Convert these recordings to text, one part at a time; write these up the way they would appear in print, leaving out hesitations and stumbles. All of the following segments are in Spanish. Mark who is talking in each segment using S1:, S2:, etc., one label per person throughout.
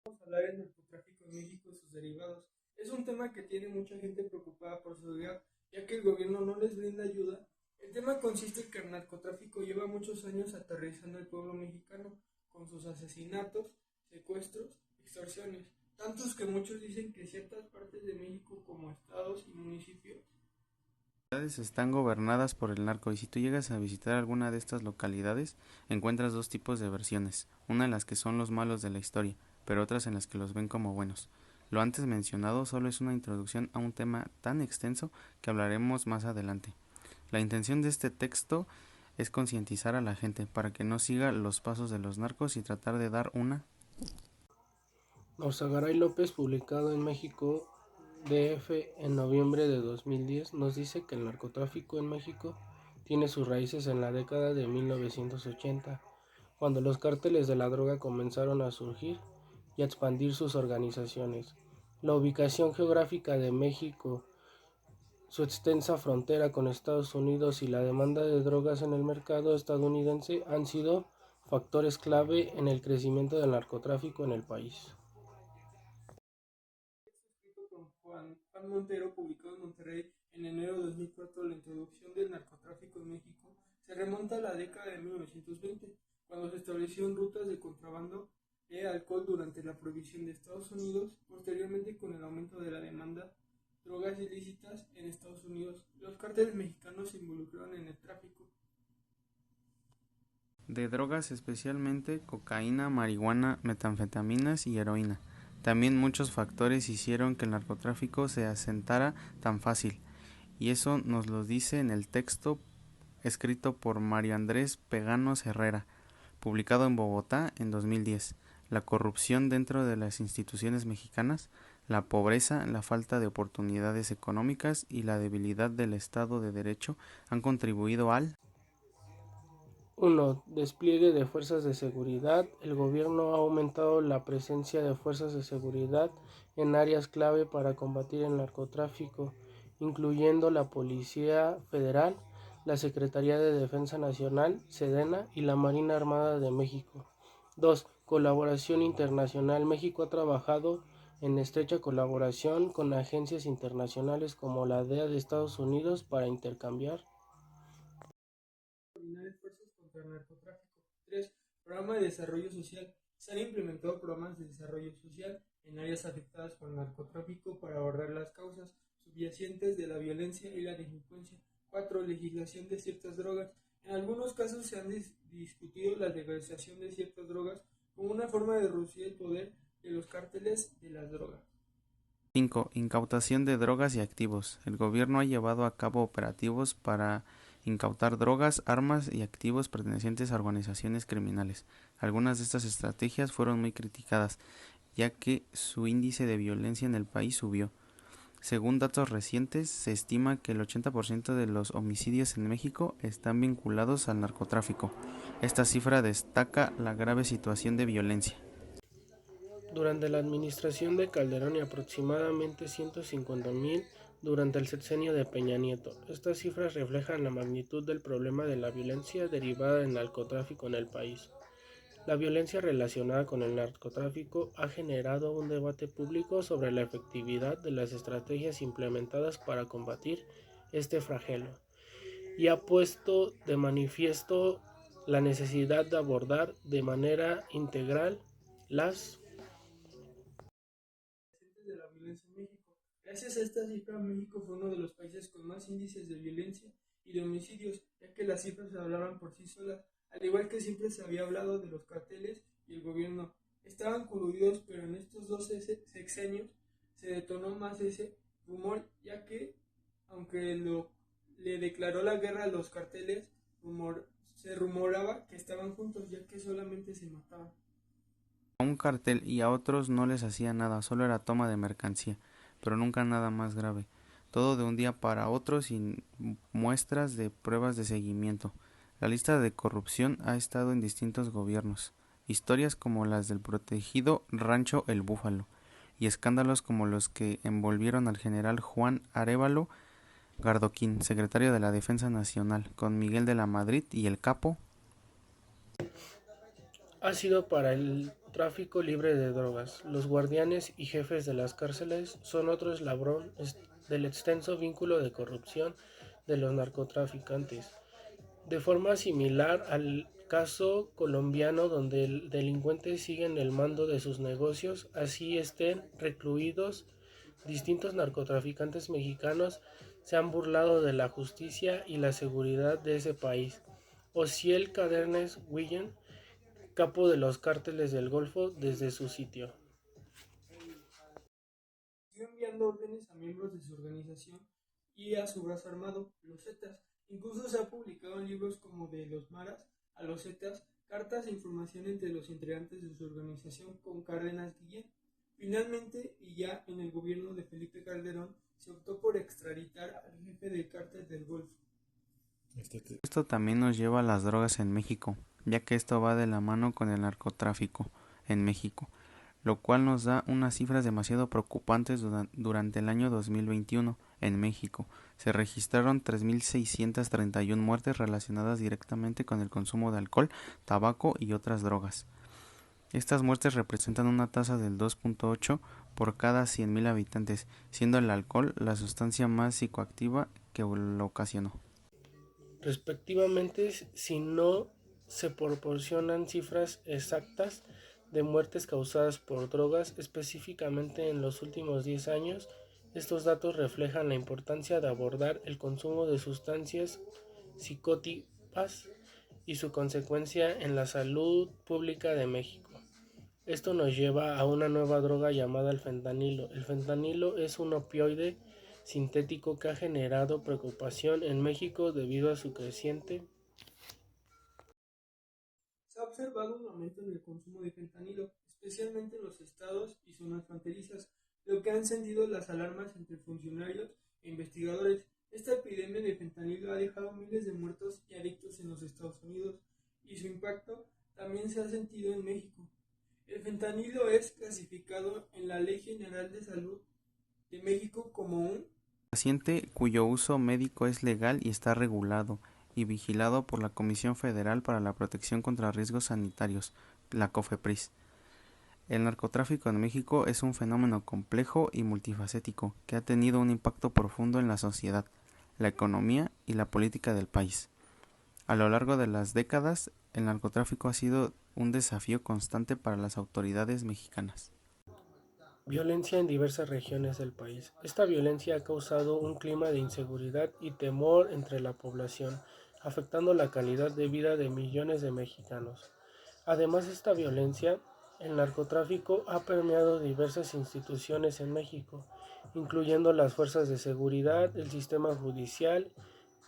S1: Hablar del narcotráfico en México y sus derivados. Es un tema que tiene mucha gente preocupada por su seguridad, ya que el gobierno no les brinda ayuda. El tema consiste en que el narcotráfico lleva muchos años aterrizando al pueblo mexicano con sus asesinatos, secuestros, extorsiones, tantos que muchos dicen que ciertas partes de México como estados y municipios.
S2: Las ciudades están gobernadas por el narco y si tú llegas a visitar alguna de estas localidades, encuentras dos tipos de versiones, una en las que son los malos de la historia, pero otras en las que los ven como buenos. Lo antes mencionado solo es una introducción a un tema tan extenso que hablaremos más adelante. La intención de este texto es concientizar a la gente para que no siga los pasos de los narcos y tratar de dar una.
S3: Norzagaray López, publicado en México DF en noviembre de 2010, nos dice que el narcotráfico en México tiene sus raíces en la década de 1980, cuando los cárteles de la droga comenzaron a surgir y a expandir sus organizaciones. La ubicación geográfica de México, su extensa frontera con Estados Unidos y la demanda de drogas en el mercado estadounidense han sido factores clave en el crecimiento del narcotráfico en el país.
S1: Escrito por Juan Montero, publicado en Monterrey en enero de 2004, la introducción del narcotráfico en México se remonta a la década de 1920, cuando se establecieron rutas de contrabando de alcohol durante la prohibición de Estados Unidos. Posteriormente, con el aumento de la demanda de drogas ilícitas en Estados Unidos, los cárteles mexicanos se involucraron en el tráfico.
S2: De drogas, especialmente cocaína, marihuana, metanfetaminas y heroína. También muchos factores hicieron que el narcotráfico se asentara tan fácil, y eso nos lo dice en el texto escrito por Mario Andrés Peganos Herrera, publicado en Bogotá en 2010. La corrupción dentro de las instituciones mexicanas, la pobreza, la falta de oportunidades económicas y la debilidad del Estado de Derecho han contribuido al
S3: 1. Despliegue de fuerzas de seguridad. El gobierno ha aumentado la presencia de fuerzas de seguridad en áreas clave para combatir el narcotráfico, incluyendo la Policía Federal, la Secretaría de Defensa Nacional, Sedena y la Marina Armada de México. 2. Colaboración internacional. México ha trabajado en estrecha colaboración con agencias internacionales como la DEA de Estados Unidos para intercambiar
S1: Coordinar esfuerzos contra el narcotráfico. 3. Programa de desarrollo social. Se han implementado programas de desarrollo social en áreas afectadas por el narcotráfico para abordar las causas subyacentes de la violencia y la delincuencia. 4. Legislación de ciertas drogas. En algunos casos se han discutido la legalización de ciertas drogas como una forma de reducir el poder de los cárteles de las drogas.
S2: 5. Incautación de drogas y activos. El gobierno ha llevado a cabo operativos para incautar drogas, armas y activos pertenecientes a organizaciones criminales. Algunas de estas estrategias fueron muy criticadas, ya que su índice de violencia en el país subió. Según datos recientes, se estima que el 80% de los homicidios en México están vinculados al narcotráfico. Esta cifra destaca la grave situación de violencia.
S3: durante la administración de Calderón y aproximadamente 150,000 durante el sexenio de Peña Nieto. Estas cifras reflejan la magnitud del problema de la violencia derivada del narcotráfico en el país. La violencia relacionada con el narcotráfico ha generado un debate público sobre la efectividad de las estrategias implementadas para combatir este flagelo y ha puesto de manifiesto la necesidad de abordar de manera integral las
S1: De la violencia en México. Gracias a esta cifra, México fue uno de los países con más índices de violencia y de homicidios, ya que las cifras hablaban por sí solas, al igual que siempre se había hablado de los carteles y el gobierno. Estaban coludidos, pero en estos dos sexenios se detonó más ese rumor, ya que, aunque le declaró la guerra a los carteles, se rumoraba que estaban juntos, ya que solamente se mataban.
S2: A un cartel y a otros no les hacía nada, solo era toma de mercancía, pero nunca nada más grave. Todo de un día para otro sin muestras de pruebas de seguimiento. La lista de corrupción ha estado en distintos gobiernos. Historias como las del protegido Rancho El Búfalo y escándalos como los que envolvieron al general Juan Arévalo Gardoquín, secretario de la Defensa Nacional, con Miguel de la Madrid y el Capo.
S3: ha sido para el tráfico libre de drogas. Los guardianes y jefes de las cárceles son otro eslabón del extenso vínculo de corrupción de los narcotraficantes. De forma similar al caso colombiano donde el delincuente sigue en el mando de sus negocios, así estén recluidos, distintos narcotraficantes mexicanos se han burlado de la justicia y la seguridad de ese país. Osiel Cadenes Guillén, capo de los cárteles del Golfo, desde su sitio.
S1: Siguió enviando órdenes a miembros de su organización y a su brazo armado, los Zetas. Incluso se ha publicado en libros como de los Maras a los Zetas, cartas e información entre los integrantes de su organización con Cárdenas Guillén. Finalmente, y ya en el gobierno de Felipe Calderón, se optó por extraditar al jefe del cártel del Golfo.
S2: Esto también nos lleva a las drogas en México, ya que esto va de la mano con el narcotráfico en México, lo cual nos da unas cifras demasiado preocupantes durante el año 2021 en México. Se registraron 3.631 muertes relacionadas directamente con el consumo de alcohol, tabaco y otras drogas. Estas muertes representan una tasa del 2.8 por cada 100.000 habitantes, siendo el alcohol la sustancia más psicoactiva que lo ocasionó.
S3: Respectivamente, si no se proporcionan cifras exactas de muertes causadas por drogas, específicamente en los últimos 10 años, estos datos reflejan la importancia de abordar el consumo de sustancias psicóticas y su consecuencia en la salud pública de México. Esto nos lleva a una nueva droga llamada el fentanilo. El fentanilo es un opioide sintético que ha generado preocupación en México debido a su creciente.
S1: Se ha observado un aumento en el consumo de fentanilo, especialmente en los estados y zonas fronterizas, lo que ha encendido las alarmas entre funcionarios e investigadores. Esta epidemia de fentanilo ha dejado miles de muertos y adictos en los Estados Unidos, y su impacto también se ha sentido en México. El fentanilo es clasificado en la Ley General de Salud de México como un
S2: Paciente cuyo uso médico es legal y está regulado y vigilado por la Comisión Federal para la Protección contra Riesgos Sanitarios, la COFEPRIS. El narcotráfico en México es un fenómeno complejo y multifacético que ha tenido un impacto profundo en la sociedad, la economía y la política del país. A lo largo de las décadas, el narcotráfico ha sido un desafío constante para las autoridades mexicanas.
S3: Violencia en diversas regiones del país. Esta violencia ha causado un clima de inseguridad y temor entre la población, afectando la calidad de vida de millones de mexicanos. Además de esta violencia, el narcotráfico ha permeado diversas instituciones en México, incluyendo las fuerzas de seguridad, el sistema judicial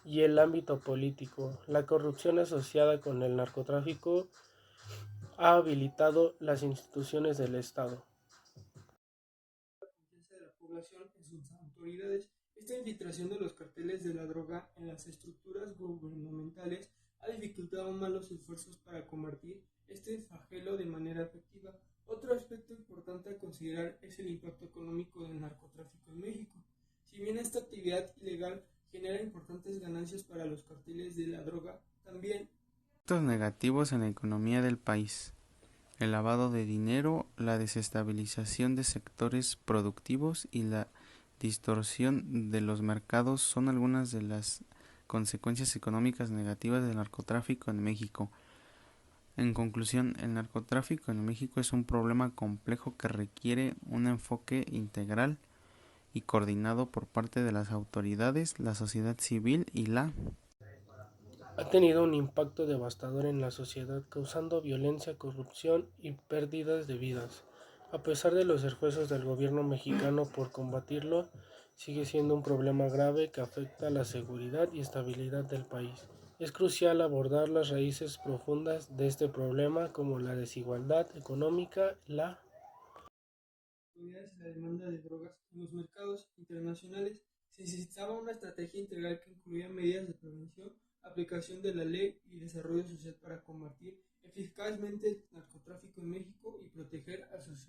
S3: y el ámbito político. La corrupción asociada con el narcotráfico ha habilitado las instituciones del Estado.
S1: de la población en sus autoridades. Esta infiltración de los carteles de la droga en las estructuras gubernamentales ha dificultado aún más los esfuerzos para combatir este flagelo de manera efectiva. Otro aspecto importante a considerar es el impacto económico del narcotráfico en México. Si bien esta actividad ilegal genera importantes ganancias para los carteles de la droga, también
S2: Efectos negativos en la economía del país. El lavado de dinero, la desestabilización de sectores productivos y la distorsión de los mercados son algunas de las consecuencias económicas negativas del narcotráfico en México. En conclusión, el narcotráfico en México es un problema complejo que requiere un enfoque integral y coordinado por parte de las autoridades, la sociedad civil y la
S3: Ha tenido un impacto devastador en la sociedad, causando violencia, corrupción y pérdidas de vidas. A pesar de los esfuerzos del gobierno mexicano por combatirlo, sigue siendo un problema grave que afecta a la seguridad y estabilidad del país. Es crucial abordar las raíces profundas de este problema, como la desigualdad económica, la
S1: oportunidades y la demanda de drogas en los mercados internacionales, se necesitaba una estrategia integral que incluía medidas de prevención, aplicación de la ley y desarrollo social para combatir eficazmente el narcotráfico en México y proteger a sus ciudadanos.